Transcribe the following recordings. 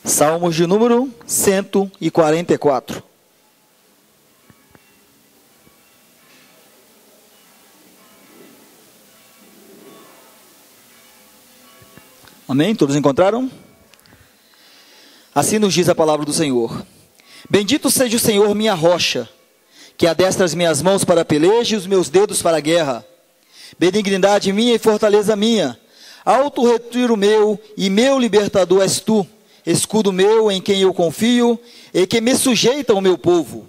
Salmos de número 144. Amém? Todos encontraram? Assim nos diz a palavra do Senhor. Bendito seja o Senhor, minha rocha, que adestra as minhas mãos para a peleja e os meus dedos para a guerra. Benignidade minha e fortaleza minha, alto retiro meu e meu libertador és tu, escudo meu em quem eu confio e que me sujeita o meu povo.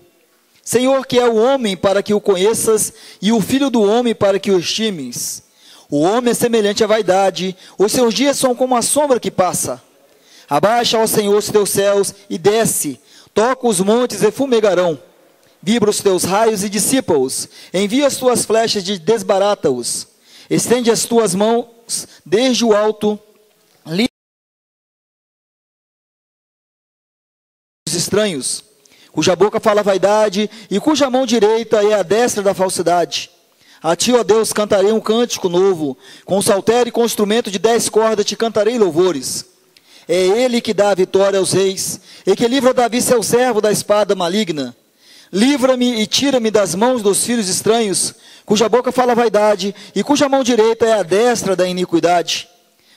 Senhor, que é o homem para que o conheças e o filho do homem para que o estimes. O homem é semelhante à vaidade, os seus dias são como a sombra que passa. Abaixa, ó Senhor, os teus céus e desce, toca os montes e fumegarão. Vibra os teus raios e dissipa-os, envia as tuas flechas e desbarata-os. Estende as tuas mãos desde o alto, livra os estranhos, cuja boca fala vaidade e cuja mão direita é a destra da falsidade. A ti, ó Deus, cantarei um cântico novo, com saltério e com instrumento de 10 cordas te cantarei louvores. É ele que dá a vitória aos reis, e que livra Davi seu servo da espada maligna. Livra-me e tira-me das mãos dos filhos estranhos, cuja boca fala vaidade, e cuja mão direita é a destra da iniquidade,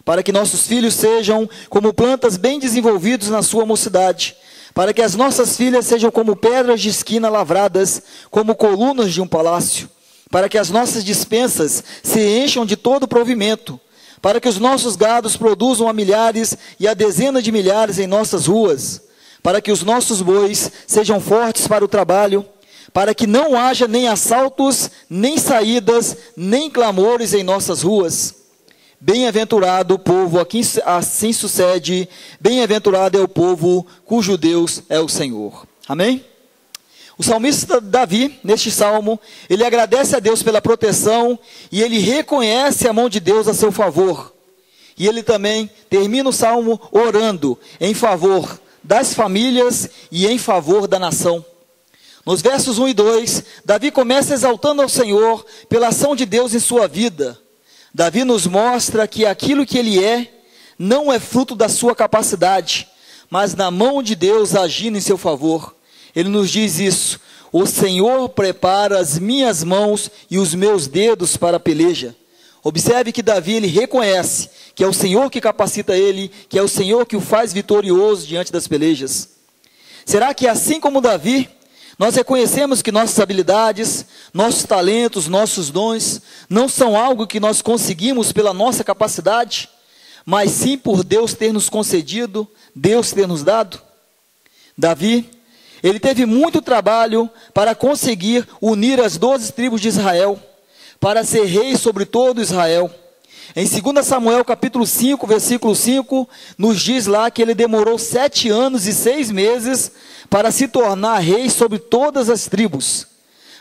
para que nossos filhos sejam como plantas bem desenvolvidos na sua mocidade, para que as nossas filhas sejam como pedras de esquina lavradas, como colunas de um palácio, para que as nossas dispensas se encham de todo provimento, para que os nossos gados produzam a milhares e a dezenas de milhares em nossas ruas, para que os nossos bois sejam fortes para o trabalho, para que não haja nem assaltos, nem saídas, nem clamores em nossas ruas. Bem-aventurado o povo a quem assim sucede, bem-aventurado é o povo cujo Deus é o Senhor. Amém? O salmista Davi, neste salmo, ele agradece a Deus pela proteção e ele reconhece a mão de Deus a seu favor. E ele também termina o salmo orando em favor das famílias e em favor da nação. Nos versos 1 e 2, Davi começa exaltando ao Senhor pela ação de Deus em sua vida. Davi nos mostra que aquilo que ele é, não é fruto da sua capacidade, mas na mão de Deus agindo em seu favor. Ele nos diz isso: o Senhor prepara as minhas mãos e os meus dedos para a peleja. Observe que Davi, ele reconhece que é o Senhor que capacita ele, que é o Senhor que o faz vitorioso diante das pelejas. Será que assim como Davi, nós reconhecemos que nossas habilidades, nossos talentos, nossos dons, não são algo que nós conseguimos pela nossa capacidade, mas sim por Deus ter nos concedido, Deus ter nos dado? Davi, ele teve muito trabalho para conseguir unir as 12 tribos de Israel, para ser rei sobre todo Israel. Em 2 Samuel capítulo 5, versículo 5, nos diz lá que ele demorou 7 anos e 6 meses para se tornar rei sobre todas as tribos.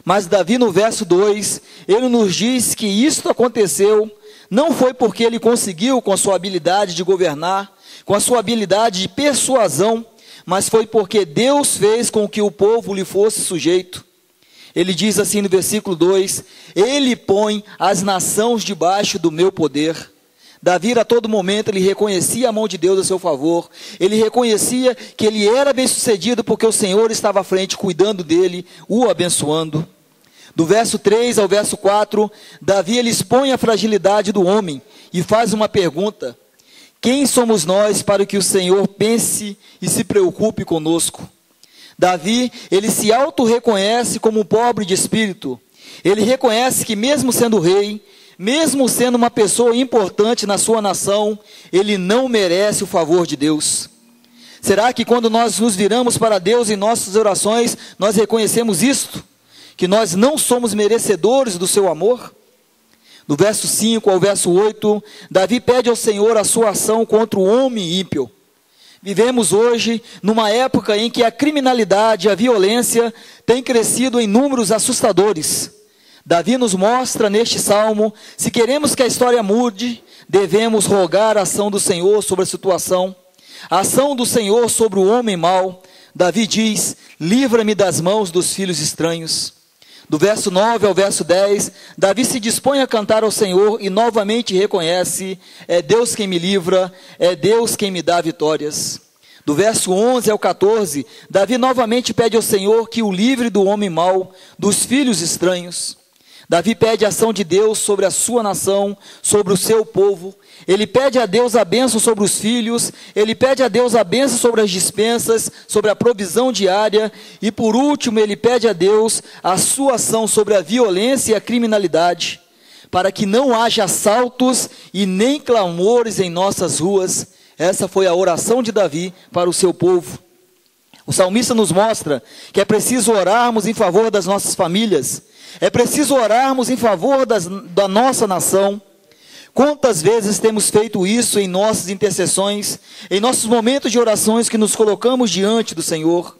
Mas Davi, no verso 2, ele nos diz que isto aconteceu, não foi porque ele conseguiu com a sua habilidade de governar, com a sua habilidade de persuasão, mas foi porque Deus fez com que o povo lhe fosse sujeito. Ele diz assim no versículo 2, ele põe as nações debaixo do meu poder. Davi a todo momento ele reconhecia a mão de Deus a seu favor, ele reconhecia que ele era bem sucedido porque o Senhor estava à frente cuidando dele, o abençoando. Do verso 3 ao verso 4, Davi ele expõe a fragilidade do homem e faz uma pergunta: quem somos nós para que o Senhor pense e se preocupe conosco? Davi, ele se auto-reconhece como um pobre de espírito. Ele reconhece que mesmo sendo rei, mesmo sendo uma pessoa importante na sua nação, ele não merece o favor de Deus. Será que quando nós nos viramos para Deus em nossas orações, nós reconhecemos isto? Que nós não somos merecedores do seu amor? Do verso 5 ao verso 8, Davi pede ao Senhor a sua ação contra o homem ímpio. Vivemos hoje numa época em que a criminalidade e a violência têm crescido em números assustadores. Davi nos mostra neste salmo, se queremos que a história mude, devemos rogar a ação do Senhor sobre a situação, a ação do Senhor sobre o homem mau. Davi diz: livra-me das mãos dos filhos estranhos. Do verso 9 ao verso 10, Davi se dispõe a cantar ao Senhor e novamente reconhece: é Deus quem me livra, é Deus quem me dá vitórias. Do verso 11 ao 14, Davi novamente pede ao Senhor que o livre do homem mau, dos filhos estranhos. Davi pede a ação de Deus sobre a sua nação, sobre o seu povo. Ele pede a Deus a bênção sobre os filhos, ele pede a Deus a bênção sobre as dispensas, sobre a provisão diária, e por último ele pede a Deus a sua ação sobre a violência e a criminalidade, para que não haja assaltos e nem clamores em nossas ruas. Essa foi a oração de Davi para o seu povo. O salmista nos mostra que é preciso orarmos em favor das nossas famílias, é preciso orarmos em favor da nossa nação. Quantas vezes temos feito isso em nossas intercessões, em nossos momentos de orações que nos colocamos diante do Senhor?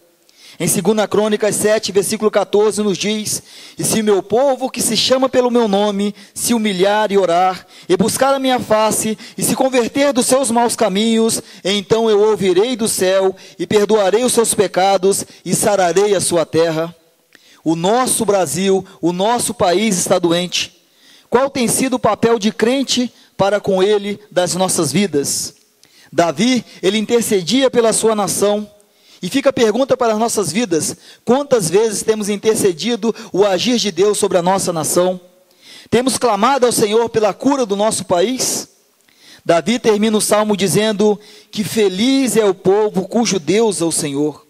Em 2 Crônicas 7, versículo 14, nos diz: e se meu povo que se chama pelo meu nome, se humilhar e orar, e buscar a minha face, e se converter dos seus maus caminhos, então eu ouvirei do céu, e perdoarei os seus pecados, e sararei a sua terra. O nosso Brasil, o nosso país está doente. Qual tem sido o papel de crente para com ele das nossas vidas? Davi, ele intercedia pela sua nação. E fica a pergunta para as nossas vidas: quantas vezes temos intercedido o agir de Deus sobre a nossa nação? Temos clamado ao Senhor pela cura do nosso país? Davi termina o salmo dizendo que feliz é o povo cujo Deus é o Senhor.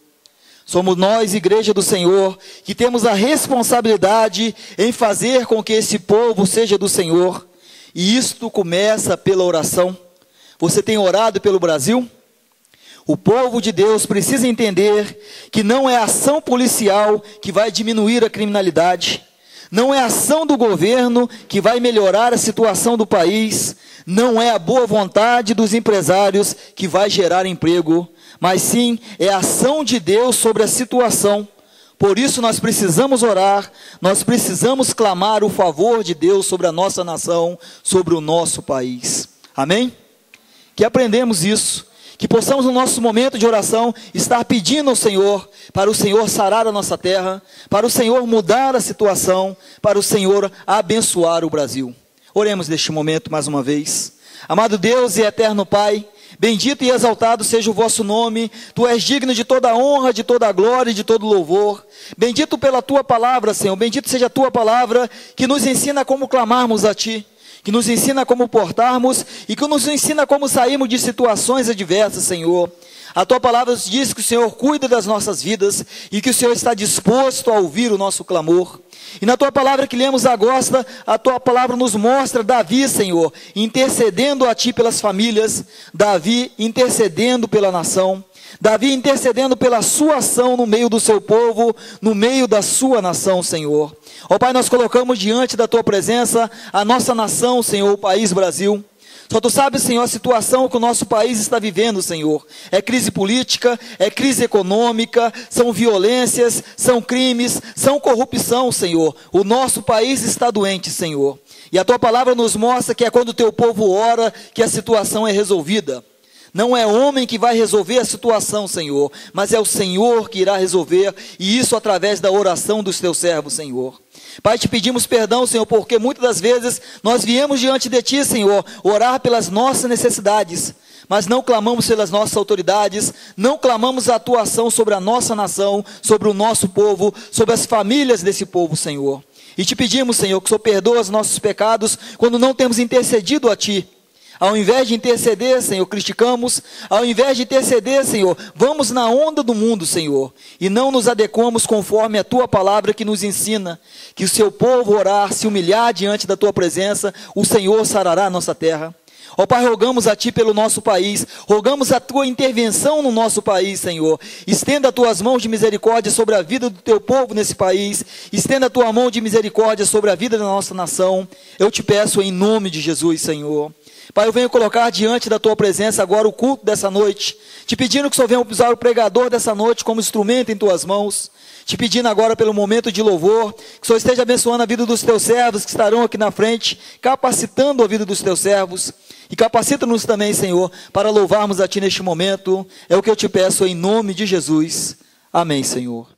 Somos nós, igreja do Senhor, que temos a responsabilidade em fazer com que esse povo seja do Senhor. E isto começa pela oração. Você tem orado pelo Brasil? O povo de Deus precisa entender que não é a ação policial que vai diminuir a criminalidade, não é a ação do governo que vai melhorar a situação do país, não é a boa vontade dos empresários que vai gerar emprego, mas sim é a ação de Deus sobre a situação. Por isso nós precisamos orar, nós precisamos clamar o favor de Deus sobre a nossa nação, sobre o nosso país. Amém? Que aprendemos isso. Que possamos no nosso momento de oração estar pedindo ao Senhor, para o Senhor sarar a nossa terra, para o Senhor mudar a situação, para o Senhor abençoar o Brasil. Oremos neste momento mais uma vez. Amado Deus e eterno Pai, bendito e exaltado seja o vosso nome. Tu és digno de toda a honra, de toda a glória e de todo louvor. Bendito pela tua palavra, Senhor, bendito seja a tua palavra que nos ensina como clamarmos a Ti, que nos ensina como portarmos e que nos ensina como sairmos de situações adversas, Senhor. A Tua palavra diz que o Senhor cuida das nossas vidas e que o Senhor está disposto a ouvir o nosso clamor. E na Tua palavra que lemos agora, a Tua palavra nos mostra Davi, Senhor, intercedendo a Ti pelas famílias, Davi intercedendo pela nação, Davi intercedendo pela sua ação no meio do seu povo, no meio da sua nação, Senhor. Ó Pai, nós colocamos diante da Tua presença a nossa nação, Senhor, o país Brasil. Só Tu sabes, Senhor, a situação que o nosso país está vivendo, Senhor. É crise política, é crise econômica, são violências, são crimes, são corrupção, Senhor. O nosso país está doente, Senhor. E a Tua palavra nos mostra que é quando o Teu povo ora que a situação é resolvida. Não é homem que vai resolver a situação, Senhor, mas é o Senhor que irá resolver, e isso através da oração dos Teus servos, Senhor. Pai, te pedimos perdão, Senhor, porque muitas das vezes nós viemos diante de Ti, Senhor, orar pelas nossas necessidades, mas não clamamos pelas nossas autoridades, não clamamos a atuação sobre a nossa nação, sobre o nosso povo, sobre as famílias desse povo, Senhor. E te pedimos, Senhor, que o Senhor perdoe os nossos pecados quando não temos intercedido a Ti. Ao invés de interceder, Senhor, criticamos. Ao invés de interceder, Senhor, vamos na onda do mundo, Senhor, e não nos adequamos conforme a Tua palavra que nos ensina que o Seu povo orar, se humilhar diante da Tua presença, o Senhor sarará a nossa terra. Ó Pai, rogamos a Ti pelo nosso país, rogamos a Tua intervenção no nosso país, Senhor. Estenda as Tuas mãos de misericórdia sobre a vida do Teu povo nesse país, estenda a Tua mão de misericórdia sobre a vida da nossa nação. Eu te peço em nome de Jesus, Senhor. Pai, eu venho colocar diante da Tua presença agora o culto dessa noite, te pedindo que o Senhor venha usar o pregador dessa noite como instrumento em Tuas mãos, te pedindo agora pelo momento de louvor, que o Senhor esteja abençoando a vida dos Teus servos que estarão aqui na frente, capacitando a vida dos Teus servos, e capacita-nos também, Senhor, para louvarmos a Ti neste momento. É o que eu te peço em nome de Jesus. Amém, Senhor.